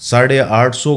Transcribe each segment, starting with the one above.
850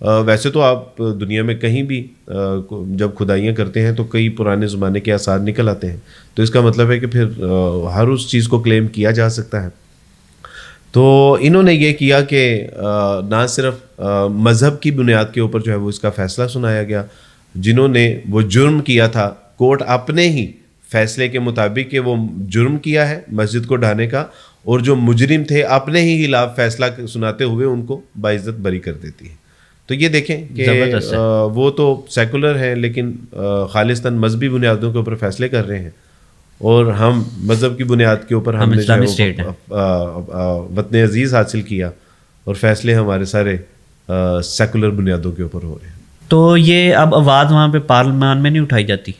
ویسے تو آپ دنیا میں کہیں بھی جب کھدائیاں کرتے ہیں تو کئی پرانے زمانے کے آثار نکل آتے ہیں، تو اس کا مطلب ہے کہ پھر ہر اس چیز کو کلیم کیا جا سکتا ہے. تو انہوں نے یہ کیا کہ نہ صرف مذہب کی بنیاد کے اوپر جو ہے وہ اس کا فیصلہ سنایا گیا، جنہوں نے وہ جرم کیا تھا کورٹ اپنے ہی فیصلے کے مطابق کہ وہ جرم کیا ہے مسجد کو ڈھانے کا، اور جو مجرم تھے اپنے ہی خلاف فیصلہ سناتے ہوئے ان کو باعزت بری کر دیتی ہے. تو یہ دیکھیں کہ وہ تو سیکولر ہیں لیکن خالصتاً مذہبی بنیادوں کے اوپر فیصلے کر رہے ہیں، اور ہم مذہب کی بنیاد کے اوپر ہم نے وطن عزیز حاصل کیا اور فیصلے ہمارے سارے سیکولر بنیادوں کے اوپر ہو رہے ہیں. تو یہ اب آواز وہاں پہ پارلیمان میں نہیں اٹھائی جاتی؟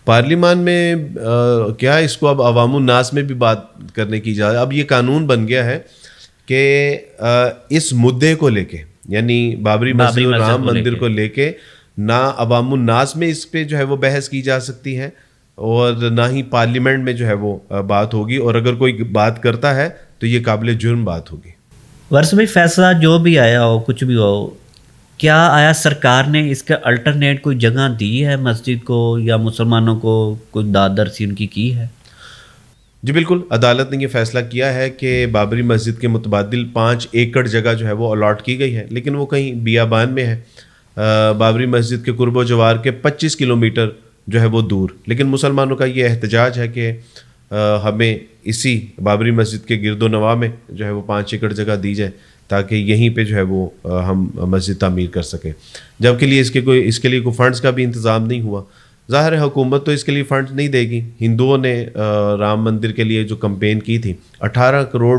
پارلیمان میں کیا اس کو اب عوام الناس میں بھی بات کرنے کی اجازت. اب یہ قانون بن گیا ہے کہ اس مدعے کو لے کے، یعنی بابری مسجد اور رام مندر کو لے کے، نہ عوام الناس میں اس پہ جو ہے وہ بحث کی جا سکتی ہے اور نہ ہی پارلیمنٹ میں جو ہے وہ بات ہوگی، اور اگر کوئی بات کرتا ہے تو یہ قابل جرم بات ہوگی. ورث بھائی فیصلہ جو بھی آیا ہو، کچھ بھی ہو، کیا آیا سرکار نے اس کا الٹرنیٹ کوئی جگہ دی ہے مسجد کو، یا مسلمانوں کو کوئی دادرسی ان کی ہے؟ جی بالکل، عدالت نے یہ فیصلہ کیا ہے کہ بابری مسجد کے متبادل 5 ایکڑ جگہ جو ہے وہ الاٹ کی گئی ہے، لیکن وہ کہیں بیابان میں ہے، بابری مسجد کے قرب و جوار کے 25 کلومیٹر جو ہے وہ دور. لیکن مسلمانوں کا یہ احتجاج ہے کہ ہمیں اسی بابری مسجد کے گرد و نواح میں جو ہے وہ 5 ایکڑ جگہ دی جائے تاکہ یہیں پہ جو ہے وہ ہم مسجد تعمیر کر سکیں، جبکہ لیے اس کے لیے کوئی فنڈز کا بھی انتظام نہیں ہوا. ظاہر ہے حکومت تو اس کے لیے فنڈ نہیں دے گی. ہندوؤں نے رام مندر کے لیے جو کمپین کی تھی، $18 کروڑ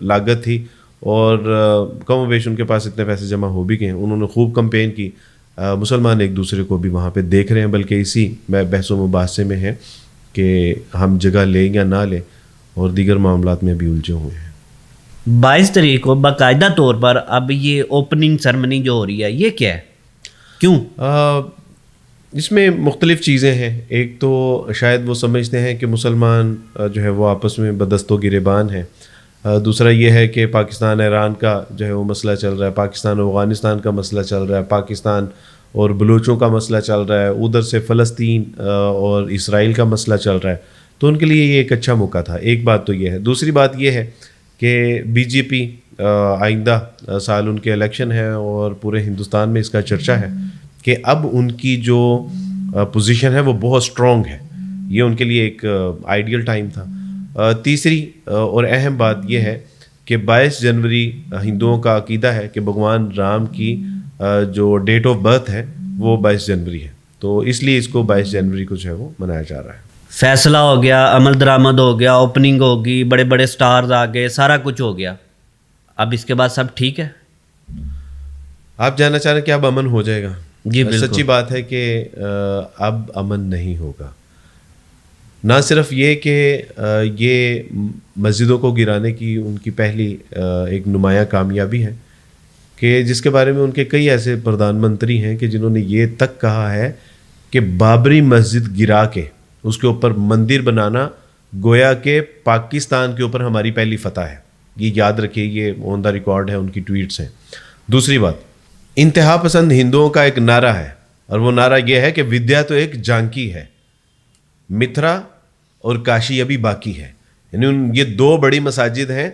لاگت تھی، اور کم و بیش ان کے پاس اتنے پیسے جمع ہو بھی گئے ہیں. انہوں نے خوب کمپین کی. مسلمان ایک دوسرے کو بھی وہاں پہ دیکھ رہے ہیں، بلکہ اسی بحث و مباحثے میں ہیں کہ ہم جگہ لیں یا نہ لیں، اور دیگر معاملات میں بھی الجھے ہوئے ہیں. 22 تاریخ کو باقاعدہ طور پر اب یہ اوپننگ سرمنی جو ہو رہی ہے، یہ کیا ہے، کیوں؟ اس میں مختلف چیزیں ہیں. ایک تو شاید وہ سمجھتے ہیں کہ مسلمان جو ہے وہ آپس میں بدست و گریبان ہیں. دوسرا یہ ہے کہ پاکستان ایران کا جو ہے وہ مسئلہ چل رہا ہے، پاکستان و افغانستان کا مسئلہ چل رہا ہے، پاکستان اور بلوچوں کا مسئلہ چل رہا ہے، ادھر سے فلسطین اور اسرائیل کا مسئلہ چل رہا ہے. تو ان کے لیے یہ ایک اچھا موقع تھا. ایک بات تو یہ ہے. دوسری بات یہ ہے کہ بی جے پی آئندہ سال ان کے الیکشن ہے، اور پورے ہندوستان میں اس کا چرچا ہے کہ اب ان کی جو پوزیشن ہے وہ بہت اسٹرانگ ہے. یہ ان کے لیے ایک آئیڈیل ٹائم تھا. تیسری اور اہم بات یہ ہے کہ 22 جنوری ہندوؤں کا عقیدہ ہے کہ بھگوان رام کی جو ڈیٹ آف برتھ ہے وہ 22 جنوری ہے. تو اس لیے اس کو 22 جنوری کو جو ہے وہ منایا جا رہا ہے. فیصلہ ہو گیا، عمل درآمد ہو گیا، اوپننگ ہوگی، بڑے بڑے سٹارز آ گئے، سارا کچھ ہو گیا. اب اس کے بعد سب ٹھیک ہے؟ آپ جاننا چاہ رہے ہیں کہ اب امن ہو جائے گا؟ جی بالکل. سچی بات ہے کہ اب امن نہیں ہوگا. نہ صرف یہ کہ یہ مسجدوں کو گرانے کی ان کی پہلی ایک نمایاں کامیابی ہے کہ جس کے بارے میں ان کے کئی ایسے پردھان منتری ہیں کہ جنہوں نے یہ تک کہا ہے کہ بابری مسجد گرا کے اس کے اوپر مندر بنانا گویا کہ پاکستان کے اوپر ہماری پہلی فتح ہے. یہ یاد رکھیے، یہ آن دا ریکارڈ ہے، ان کی ٹویٹس ہیں. دوسری بات، انتہا پسند ہندوؤں کا ایک نعرہ ہے، اور وہ نعرہ یہ ہے کہ ودیا تو ایک جانکی ہے، متھرا اور کاشی ابھی باقی ہے. یعنی یہ 2 بڑی مساجد ہیں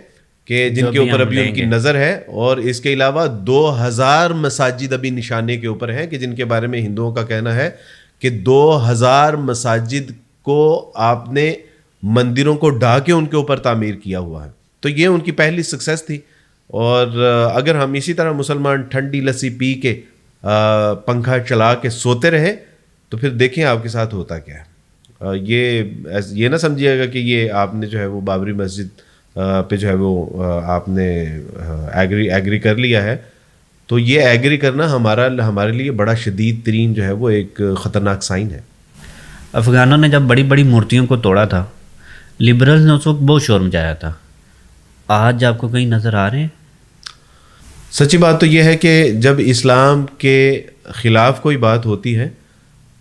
کہ جن کے اوپر ابھی ان کی نظر ہے، اور اس کے علاوہ 2000 مساجد ابھی نشانے کے اوپر ہیں کہ جن کے بارے میں ہندوؤں کا کہنا ہے کہ 2000 مساجد کو آپ نے مندروں کو ڈھا کے ان کے اوپر تعمیر کیا ہوا ہے. تو یہ ان کی پہلی سکسیس تھی. اور اگر ہم اسی طرح مسلمان ٹھنڈی لسی پی کے پنکھا چلا کے سوتے رہے تو پھر دیکھیں آپ کے ساتھ ہوتا کیا ہے. یہ نہ سمجھیے گا کہ یہ آپ نے جو ہے وہ بابری مسجد پہ جو ہے وہ آپ نے ایگری کر لیا ہے. تو یہ ایگری کرنا ہمارے لیے بڑا شدید ترین جو ہے وہ ایک خطرناک سائن ہے. افغانوں نے جب بڑی بڑی مورتیوں کو توڑا تھا، لبرلز نے اس وقت بہت شور مچایا تھا. آج آپ کو کہیں نظر آ رہے ہیں؟ سچی بات تو یہ ہے کہ جب اسلام کے خلاف کوئی بات ہوتی ہے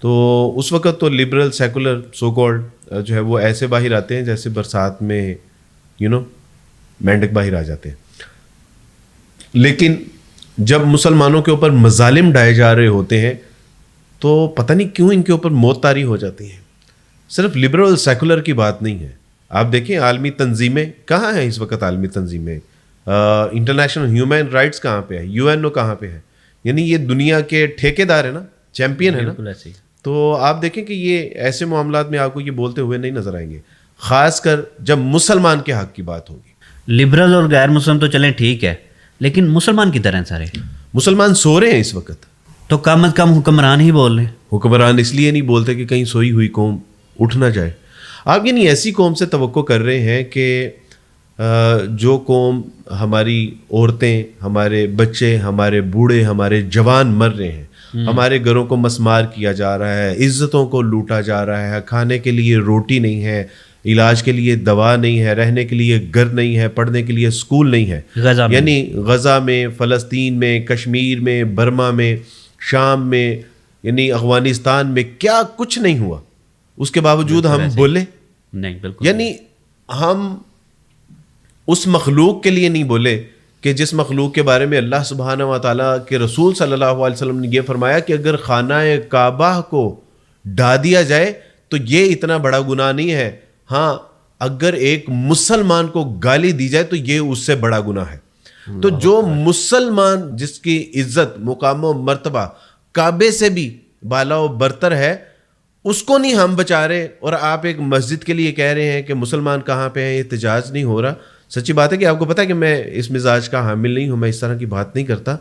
تو اس وقت تو لبرل سیکولر سو کالڈ جو ہے وہ ایسے باہر آتے ہیں جیسے برسات میں مینڈک باہر آ جاتے ہیں. لیکن جب مسلمانوں کے اوپر مظالم ڈھائے جا رہے ہوتے ہیں تو پتہ نہیں کیوں ان کے اوپر موت طاری ہو جاتی ہیں. صرف لبرل سیکولر کی بات نہیں ہے. آپ دیکھیں عالمی تنظیمیں کہاں ہیں اس وقت. عالمی تنظیمیں انٹرنیشنل ہیومن رائٹس کہاں پہ ہے, UN کہاں پہ ہے. یعنی یہ دنیا کے ٹھیکیدار ہے نا, چیمپئن ہے نا. بالکل ایسے ہی. تو آپ دیکھیں کہ یہ ایسے معاملات میں آپ کو یہ بولتے ہوئے نہیں نظر آئیں گے, خاص کر جب مسلمان کے حق کی بات ہوگی. لبرل اور غیر مسلم تو چلیں ٹھیک ہے, لیکن مسلمان کی طرح سارے مسلمان سو رہے ہیں اس وقت. تو کم از کم حکمران ہی بول رہے ہیں. حکمران اس لیے نہیں بولتے کہ کہیں سوئی ہوئی قوم اٹھ نہ جائے. آپ یعنی ایسی قوم سے توقع کر رہے ہیں کہ جو قوم ہماری عورتیں, ہمارے بچے, ہمارے بوڑھے, ہمارے جوان مر رہے ہیں, ہمارے گھروں کو مسمار کیا جا رہا ہے, عزتوں کو لوٹا جا رہا ہے, کھانے کے لیے روٹی نہیں ہے, علاج کے لیے دوا نہیں ہے, رہنے کے لیے گھر نہیں ہے, پڑھنے کے لیے اسکول نہیں ہے. یعنی غزہ میں, فلسطین میں, کشمیر میں, برما میں, شام میں, یعنی افغانستان میں کیا کچھ نہیں ہوا, اس کے باوجود ہم بولے نہیں. بالکل. یعنی ہم اس مخلوق کے لیے نہیں بولے کہ جس مخلوق کے بارے میں اللہ سبحانہ و تعالیٰ کے رسول صلی اللہ علیہ وسلم نے یہ فرمایا کہ اگر خانہ کعبہ کو ڈھا دیا جائے تو یہ اتنا بڑا گناہ نہیں ہے. ہاں اگر ایک مسلمان کو گالی دی جائے تو یہ اس سے بڑا گناہ ہے. تو جو مسلمان جس کی عزت, مقام و مرتبہ کعبے سے بھی بالا و برتر ہے, اس کو نہیں ہم بچا رہے, اور آپ ایک مسجد کے لیے کہہ رہے ہیں کہ مسلمان کہاں پہ ہیں, احتجاج نہیں ہو رہا. سچی بات ہے کہ آپ کو پتہ ہے کہ میں اس مزاج کا حامل نہیں ہوں, میں اس طرح کی بات نہیں کرتا,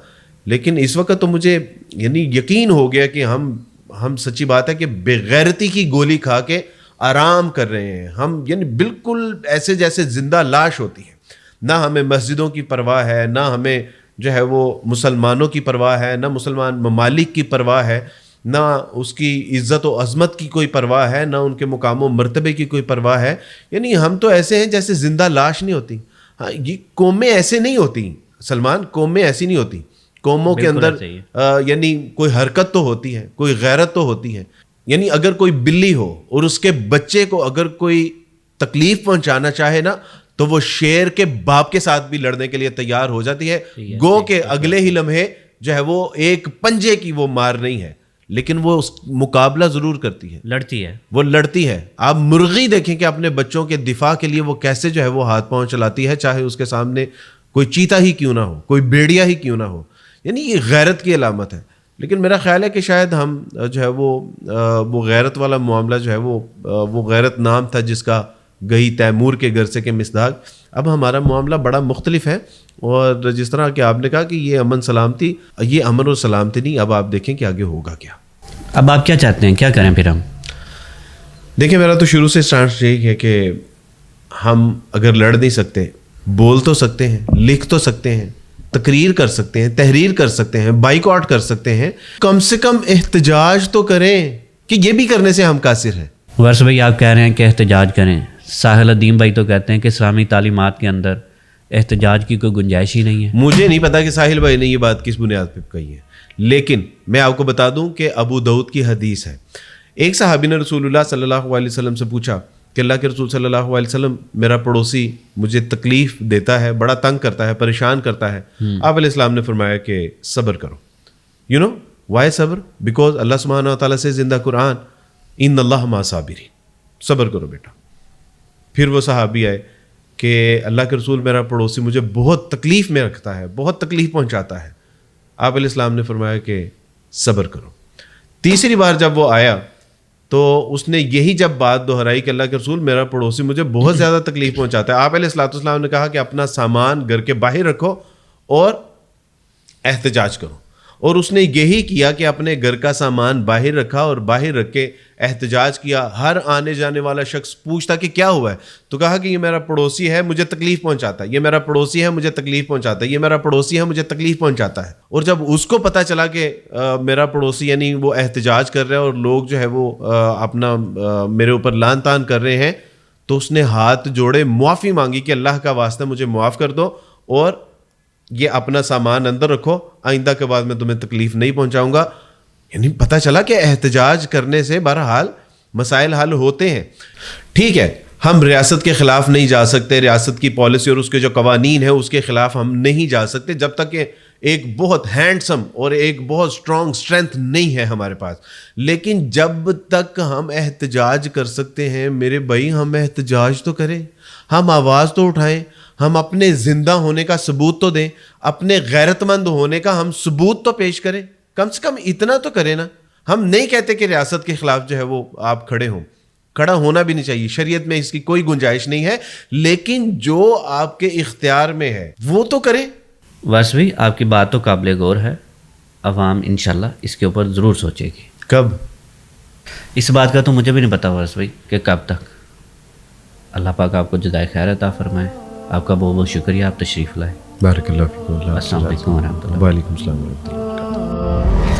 لیکن اس وقت تو مجھے یعنی یقین ہو گیا کہ ہم سچی بات ہے کہ بےغیرتی کی گولی کھا کے آرام کر رہے ہیں. ہم یعنی بالکل ایسے جیسے زندہ لاش ہوتی ہے. نہ ہمیں مسجدوں کی پرواہ ہے, نہ ہمیں جو ہے وہ مسلمانوں کی پرواہ ہے, نہ مسلمان ممالک کی پرواہ ہے, نہ اس کی عزت و عظمت کی کوئی پرواہ ہے, نہ ان کے مقام و مرتبے کی کوئی پرواہ ہے. یعنی ہم تو ایسے ہیں جیسے زندہ لاش نہیں ہوتی. ہاں یہ قومیں ایسے نہیں ہوتی سلمان, قومیں ایسی نہیں ہوتی. قوموں کے اندر یعنی کوئی حرکت تو ہوتی ہے, کوئی غیرت تو ہوتی ہے. یعنی اگر کوئی بلی ہو اور اس کے بچے کو اگر کوئی تکلیف پہنچانا چاہے نا, تو وہ شیر کے باپ کے ساتھ بھی لڑنے کے لیے تیار ہو جاتی ہے. گو کہ اگلے ہی لمحے جو ہے وہ ایک پنجے کی وہ مار نہیں ہے, لیکن وہ اس مقابلہ ضرور کرتی ہے, لڑتی ہے, وہ لڑتی ہے. آپ مرغی دیکھیں کہ اپنے بچوں کے دفاع کے لیے وہ کیسے جو ہے وہ ہاتھ پاؤں چلاتی ہے, چاہے اس کے سامنے کوئی چیتا ہی کیوں نہ ہو, کوئی بیڑیا ہی کیوں نہ ہو. یعنی یہ غیرت کی علامت ہے. لیکن میرا خیال ہے کہ شاید ہم جو ہے وہ غیرت والا معاملہ جو ہے وہ غیرت نام تھا جس کا گئی تیمور کے گھر سے کہ مصداق. اب ہمارا معاملہ بڑا مختلف ہے, اور جس طرح کہ آپ نے کہا کہ یہ امن سلامتی, یہ امن و سلامتی نہیں. اب آپ دیکھیں کہ آگے ہوگا کیا. اب آپ کیا چاہتے ہیں, کیا کریں پھر ہم؟ دیکھیں میرا تو شروع سے اسٹانس یہی ہے کہ ہم اگر لڑ نہیں سکتے, بول تو سکتے ہیں, لکھ تو سکتے ہیں, تقریر کر سکتے ہیں, تحریر کر سکتے ہیں, بائیکاٹ کر سکتے ہیں, کم سے کم احتجاج تو کریں. کہ یہ بھی کرنے سے ہم قاصر ہیں. ورث بھائی آپ کہہ رہے ہیں کہ احتجاج کریں, ساحل الدین بھائی تو کہتے ہیں کہ اسلامی تعلیمات کے اندر احتجاج کی کوئی گنجائش ہی نہیں ہے. مجھے نہیں پتا کہ ساحل بھائی نے یہ بات کس بنیاد پہ کہی ہے, لیکن میں آپ کو بتا دوں کہ ابو داؤد کی حدیث ہے. ایک صحابی نے رسول اللہ صلی اللہ علیہ وسلم سے پوچھا کہ اللہ کے رسول صلی اللہ علیہ وسلم, میرا پڑوسی مجھے تکلیف دیتا ہے, بڑا تنگ کرتا ہے, پریشان کرتا ہے. آپ علیہ السلام نے فرمایا کہ صبر کرو. یو نو وائی صبر؟ بیکاز اللہ سبحانہ و تعالیٰ سے زندہ قرآن, ان اللہ مع الصابرین, صبر کرو بیٹا. پھر وہ صحابی آئے کہ اللہ کے رسول میرا پڑوسی مجھے بہت تکلیف میں رکھتا ہے, بہت تکلیف پہنچاتا ہے. آپ علیہ السلام نے فرمایا کہ صبر کرو. تیسری بار جب وہ آیا تو اس نے یہی جب بات دہرائی کہ اللہ کے رسول میرا پڑوسی مجھے بہت زیادہ تکلیف پہنچاتا ہے. آپ علیہ السلام نے کہا کہ اپنا سامان گھر کے باہر رکھو اور احتجاج کرو. اور اس نے یہی کیا کہ اپنے گھر کا سامان باہر رکھا اور باہر رکھ کے احتجاج کیا. ہر آنے جانے والا شخص پوچھتا کہ کیا ہوا ہے, تو کہا کہ یہ میرا پڑوسی ہے, مجھے تکلیف پہنچاتا ہے, یہ میرا پڑوسی ہے, مجھے تکلیف پہنچاتا ہے, یہ میرا پڑوسی ہے, مجھے تکلیف پہنچاتا ہے. اور جب اس کو پتہ چلا کہ میرا پڑوسی یعنی وہ احتجاج کر رہا ہے اور لوگ جو ہے وہ اپنا میرے اوپر لان تان کر رہے ہیں, تو اس نے ہاتھ جوڑے, معافی مانگی کہ اللہ کا واسطہ مجھے معاف کر دو, اور یہ اپنا سامان اندر رکھو, آئندہ کے بعد میں تمہیں تکلیف نہیں پہنچاؤں گا. یعنی پتہ چلا کہ احتجاج کرنے سے بہرحال مسائل حل ہوتے ہیں. ٹھیک ہے, ہم ریاست کے خلاف نہیں جا سکتے, ریاست کی پالیسی اور اس کے جو قوانین ہیں اس کے خلاف ہم نہیں جا سکتے جب تک کہ ایک بہت ہینڈسم اور ایک بہت اسٹرانگ اسٹرینتھ نہیں ہے ہمارے پاس. لیکن جب تک ہم احتجاج کر سکتے ہیں میرے بھائی, ہم احتجاج تو کریں, ہم آواز تو اٹھائیں, ہم اپنے زندہ ہونے کا ثبوت تو دیں, اپنے غیرت مند ہونے کا ہم ثبوت تو پیش کریں, کم سے کم اتنا تو کریں نا. ہم نہیں کہتے کہ ریاست کے خلاف جو ہے وہ آپ کھڑے ہوں, کھڑا ہونا بھی نہیں چاہیے, شریعت میں اس کی کوئی گنجائش نہیں ہے, لیکن جو آپ کے اختیار میں ہے وہ تو کریں. وارث بھائی آپ کی بات تو قابل غور ہے, عوام انشاءاللہ اس کے اوپر ضرور سوچے گی. کب؟ اس بات کا تو مجھے بھی نہیں پتا وارث بھائی کہ کب تک. اللہ پاک آپ کو جزائے خیر عطا فرمائے. آپ کا بہت بہت شکریہ, آپ تشریف لائے. بارک اللہ فیکم. السلام علیکم ورحمۃ اللہ. وعلیکم السلام ورحمۃ اللہ.